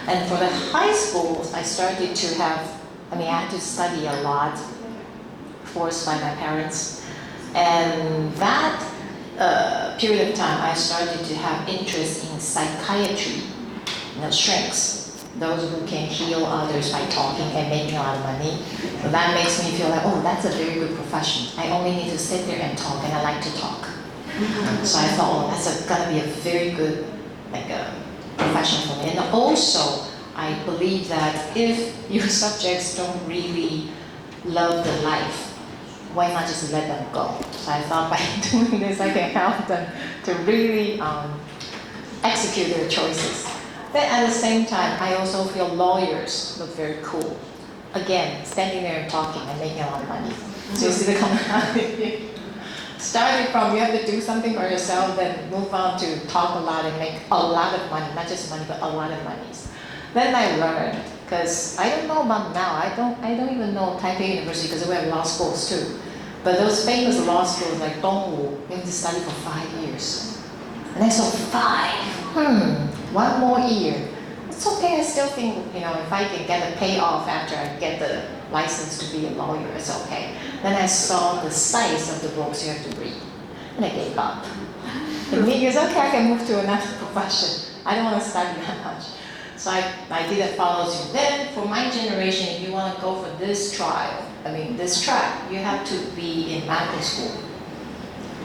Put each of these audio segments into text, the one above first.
And for the high school, I started to have, I had to study a lot, forced by my parents. And that period of time, I started to have interest in psychiatry, shrinks. Those who can heal others by talking and making a lot of money. So that makes me feel like, oh, that's a very good profession. I only need to sit there and talk, and I like to talk. So I thought, oh, that's gonna be a very good profession for me. And also, I believe that if your subjects don't really love the life, why not just let them go? So I thought by doing this, I can help them to really execute their choices. Then at the same time, I also feel lawyers look very cool. Again, standing there and talking and making a lot of money. So you see the commonality. Starting from you have to do something for yourself, then move on to talk a lot and make a lot of money, not just money, but a lot of money. Then I learned, because I don't know about now, I don't even know Taipei University, because we have law schools too. But those famous law schools like Dongwu, you have to study for 5 years. And I saw 1 more year. It's okay, I still think, if I can get a payoff after I get the license to be a lawyer, it's okay. Then I saw the size of the books you have to read, and I gave up. And me is okay, I can move to another profession. I don't want to study that much. So I didn't follow suit. Then for my generation, if you want to go for this track, you have to be in medical school.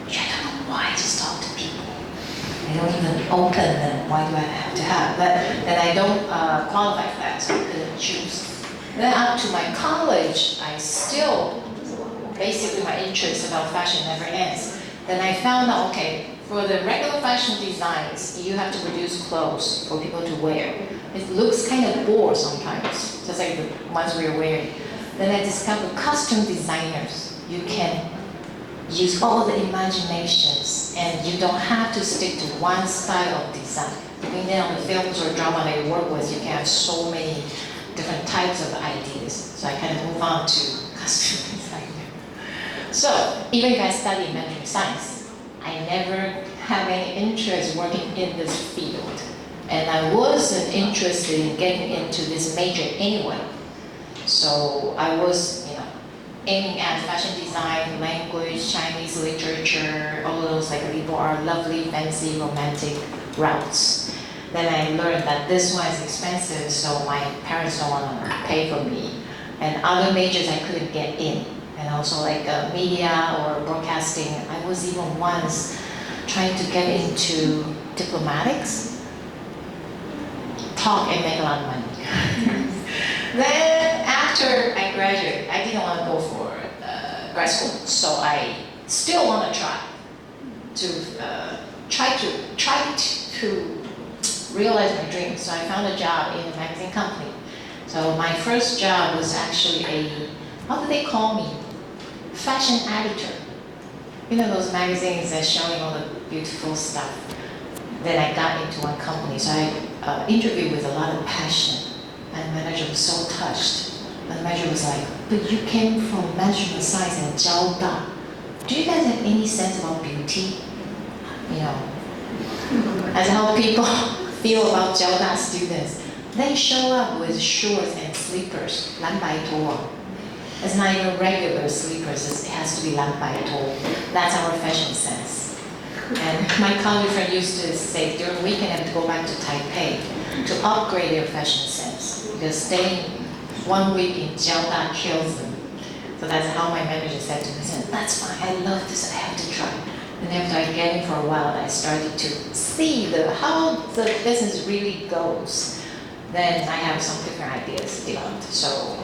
Which I don't know why I just talk to people. I don't even open them. Why do I have to have? But then I don't qualify for that, so I couldn't choose. Then up to my college, I still, basically my interest about fashion never ends. Then I found out, okay, for the regular fashion designs, you have to produce clothes for people to wear. It looks kind of bored sometimes, just like the ones we are wearing. Then I discovered custom designers. You can use all the imaginations, and you don't have to stick to one style of design. Depending on the films or drama that you work with, you can have so many different types of ideas. So I kind of move on to custom designer. So even if I study management science, I never have any interest working in this field. And I wasn't interested in getting into this major anyway. So I was, aiming at fashion design, language, Chinese literature, all those liberal art, lovely, fancy, romantic routes. Then I learned that this one is expensive, so my parents don't want to pay for me. And other majors I couldn't get in. And also media or broadcasting. I was even once trying to get into diplomatics. Talk and make a lot of money. Then after I graduated, I didn't want to go for grad school, so I still want to try to realize my dreams. So I found a job in a magazine company. So my first job was actually how do they call me? Fashion editor. Those magazines that showing all the beautiful stuff. Then I got into one company, so I interviewed with a lot of passion. And the manager was so touched. And the manager was like, but you came from management science and Jiao Da. Do you guys have any sense about beauty? As how people feel about Jiao Da students. They show up with shorts and slippers, 蓝白拖. It's not even regular slippers, it has to be 蓝白拖. That's our fashion sense. And my college friend used to say during the weekend I have to go back to Taipei to upgrade their fashion sense, because staying 1 week in Jiao Da kills them. So that's how my manager said to me, that's fine, I love this, I have to try. And after I get in for a while, I started to see how the business really goes. Then I have some different ideas developed. So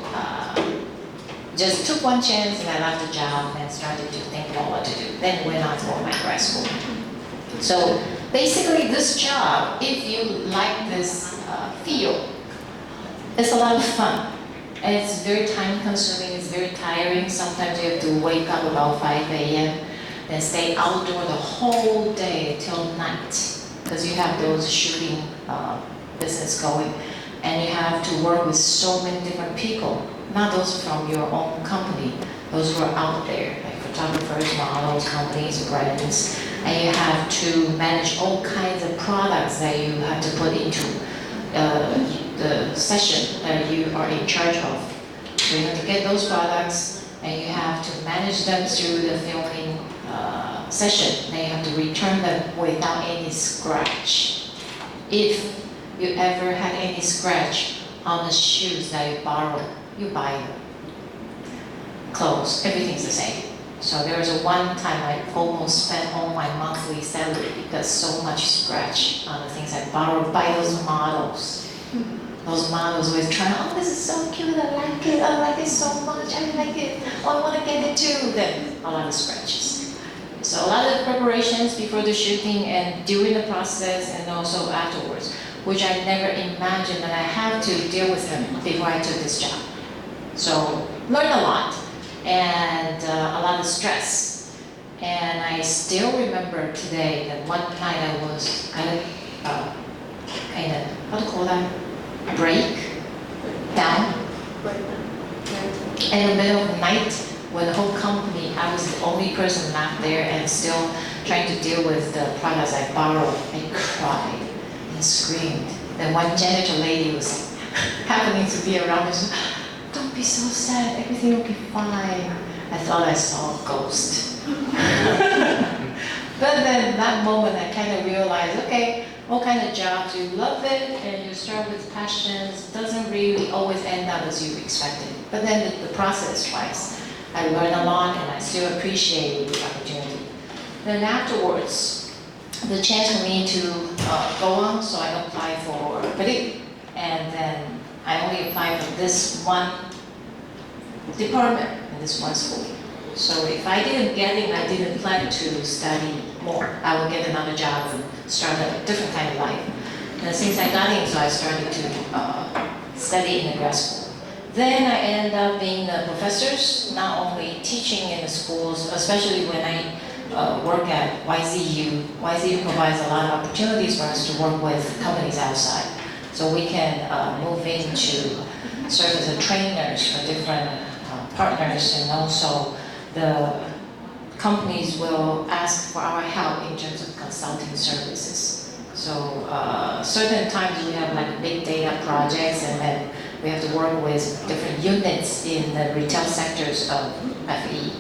just took one chance and I left the job and started to think about what to do. Then went on to my grad school. So basically this job, if you like this field, it's a lot of fun. And it's very time consuming, it's very tiring. Sometimes you have to wake up about 5 a.m. and stay outdoor the whole day till night, because you have those shooting business going. And you have to work with so many different people, not those from your own company, those who are out there, like photographers, models, companies, brands. And you have to manage all kinds of products that you have to put into the the session that you are in charge of. So you have to get those products, and you have to manage them through the filming session. Then you have to return them without any scratch. If you ever had any scratch on the shoes that you borrow, you buy them. Clothes, everything's the same. So there was one time I almost spent all my monthly salary because so much scratch on the things I borrowed by those models. Those models always trying, oh, this is so cute, I like it so much, I like it, oh, I want to get it too. Then a lot of scratches. So a lot of preparations before the shooting and during the process and also afterwards, which I never imagined that I have to deal with them before I took this job. So learned a lot. And a lot of stress. And I still remember today that one night I was kind of, how to call that, break down. In the middle of the night, when the whole company, I was the only person left there and still trying to deal with the products I borrowed. I cried and screamed. Then one janitor lady was happening to be around me. Don't be so sad, everything will be fine. I thought I saw a ghost. But then that moment I kind of realized, okay, what kind of jobs you love it and you start with passions, doesn't really always end up as you expected. But then the process wise, I learned a lot and I still appreciate the opportunity. Then afterwards, the chance for me to go on, so I applied for critic, and then I only applied for this one department in this one school. So if I didn't get it, I didn't plan to study more. I would get another job and start a different kind of life. And since I got in, so I started to study in the grad school. Then I ended up being the professors, not only teaching in the schools, especially when I work at YZU. YZU provides a lot of opportunities for us to work with companies outside. So we can move into serve as a trainers for different partners, and also the companies will ask for our help in terms of consulting services. So certain times we have like big data projects, and then we have to work with different units in the retail sectors of FE.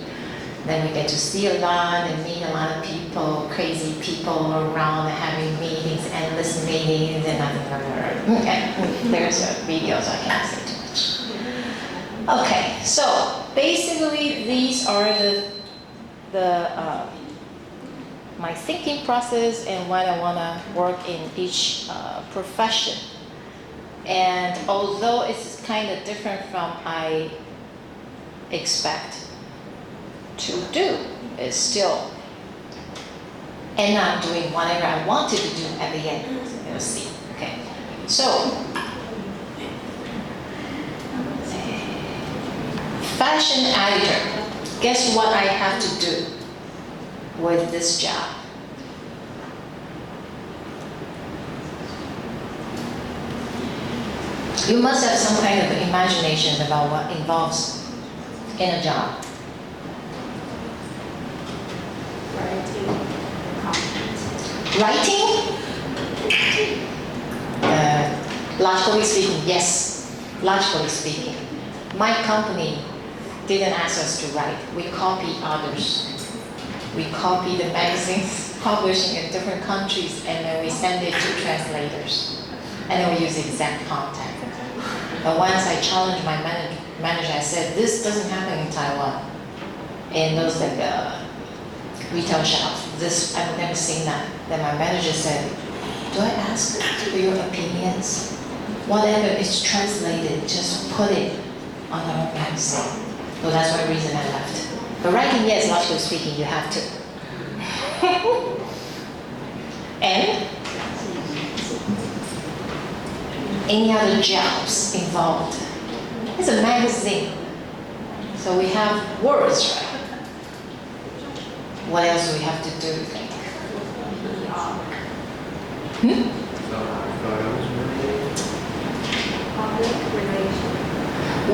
Then we get to see a lot and meet a lot of people, crazy people around having meetings, endless meetings, and nothing. There's a video, so I can't say too much. Okay, so basically these are my thinking process and what I want to work in each profession. And although it's kind of different from I expect to do, it's still end up doing whatever I wanted to do at the end. You'll see. Okay. So fashion editor. Guess what I have to do with this job? You must have some kind of imagination about what involves in a job. Writing? Logically speaking, yes. Logically speaking. My company didn't ask us to write. We copy others. We copy the magazines publishing in different countries, and then we send it to translators. And then we use exact content. But once I challenged my manager, I said, this doesn't happen in Taiwan. In those like retail shops. This, I've never seen that. Then my manager said, do I ask for your opinions? Whatever is translated, just put it on our magazine. So that's one reason I left. But writing, yes, logically speaking, you have to. And any other jobs involved? It's a magazine. So we have words, right? What else do we have to do, you think?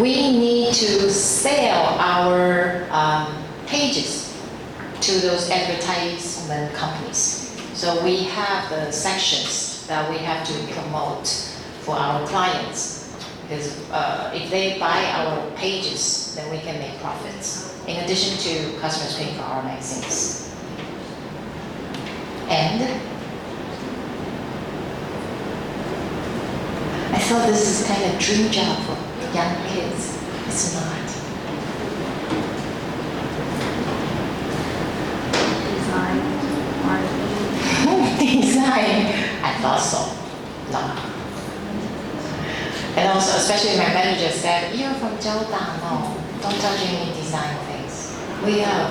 We need to sell our pages to those advertisement companies. So we have the sections that we have to promote for our clients. because if they buy our pages, then we can make profits. In addition to customers paying for our magazines. And I thought this is kind of dream job for young kids. It's not. Design, marketing. Design. I thought so. No. And also, especially my manager said, "You're from Jiaodang, no, don't touch any design things." We have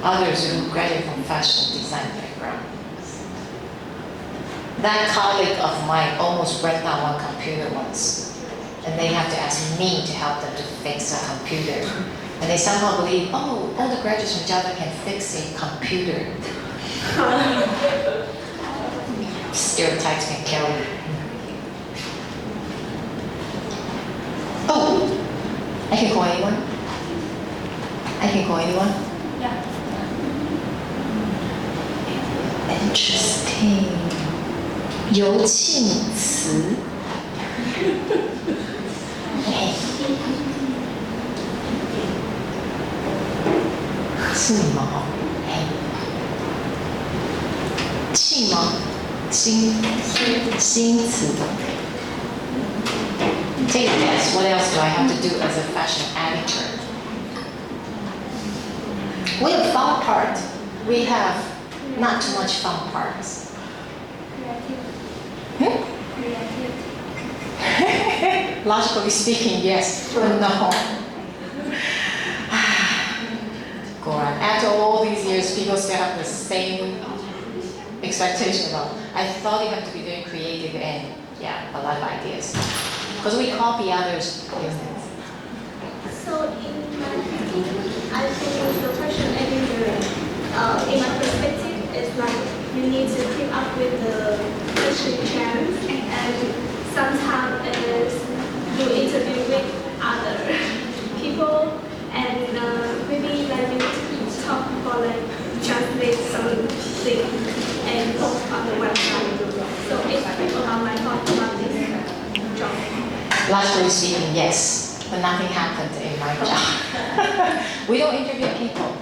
others who graduate from fashion design background. That colleague of mine almost broke down one computer once, and they have to ask me to help them to fix a computer. And they somehow believe, oh, all the graduates from Jiaodang can fix a computer. Stereotypes can kill you. Oh, I can call anyone? I can call anyone? Yeah. Interesting. 油庆词。是吗？庆吗？新词。Take a guess, what else do I have to do as a fashion editor? We have fun part. We have not too much fun parts. Creative. Creative. Logically speaking, yes, but no. Go on. After all these years, people still have the same expectation of, I thought you have to be doing creative and, yeah, a lot of ideas. Because we copy others' business. So in my thinking, I think the fashion engineering, in my perspective, is like you need to keep up with the fashion trends, and sometimes you interview with other people, and maybe like you talk or like translate something and post on the website. So it's about my thought about this job. Logically speaking, yes, but nothing happened in my job. We don't interview people.